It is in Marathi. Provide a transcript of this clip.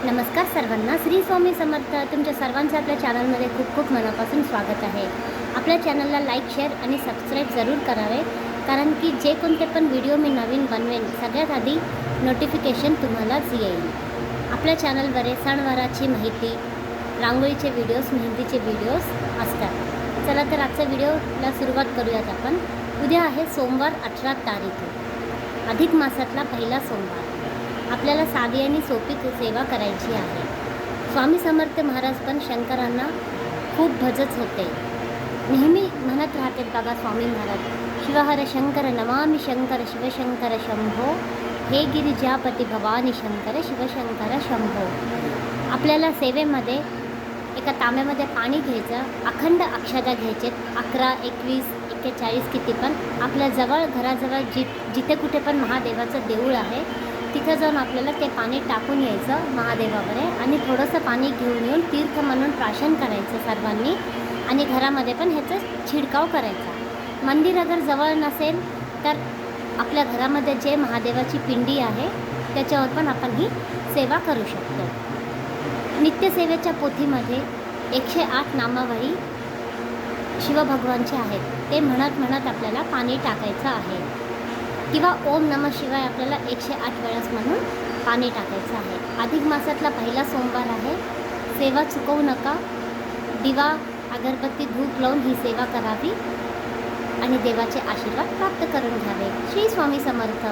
नमस्कार सर्वांना. श्री स्वामी समर्थ. तुमच्या सर्वांचं आपल्या चॅनलमध्ये खूप खूप मनापासून स्वागत आहे. आपल्या चॅनलला लाईक, शेअर आणि सबस्क्राईब जरूर करावे, कारण की जे कोणते पण व्हिडिओ मी नवीन बनवेन सगळ्यात आधी नोटिफिकेशन तुम्हालाच येईल. आपल्या चॅनलवर सणवाराची माहिती, रांगोळीचे व्हिडिओज, मेहंदीचे व्हिडिओज असतात. चला तर आजच्या व्हिडिओला सुरुवात करूयात आपण. उद्या आहे सोमवार 18 तारीख, अधिक मासातला पहिला सोमवार. आपल्याला साधी आणि सोपी सेवा करायची आहे. स्वामी समर्थ महाराज पण शंकरांना खूप भजत होते. नेहमी म्हणत राहते बघा स्वामी महाराज, शिवहर शंकर नमामि शंकर शिवशंकर शंभो, हे गिरिजापती भवानी शंकर शिवशंकर शंभो. आपल्याला सेवेमध्ये एका तांब्यामध्ये पाणी घ्यायचं, अखंड अक्षता घ्यायचे, 11, 21, 41 किती पण. आपल्या जवळ घराजवळ जिथे कुठे पण महादेवाचं देऊळ आहे तिथं जाऊन आपल्याला ते पाणी टाकून यायचं महादेवावर, आणि थोडंसं पाणी घेऊन येऊन तीर्थ म्हणून प्राशन करायचं सर्वांनी, आणि घरामध्ये पण ह्याचं छिडकाव करायचा. मंदिर अगर जवळ नसेल तर आपल्या घरामध्ये जे महादेवाची पिंडी आहे त्याच्यावर पण आपण ही सेवा करू शकतो. नित्यसेवेच्या पोथीमध्ये 108 नामावळी शिवभगवानचे आहेत. ते म्हणत म्हणत आपल्याला पाणी टाकायचं आहे, किंवा ओम नमः शिवाय आपल्याला 108 वेळास म्हणून पाणी टाकायचं आहे. अधिक मासातला पहिला सोमवार आहे. सेवा चुकवू नका. दिवा, अगरबत्ती, धूप लावून ही सेवा करावी आणि देवाचे आशीर्वाद प्राप्त करून घ्यावे. श्री स्वामी समर्थ.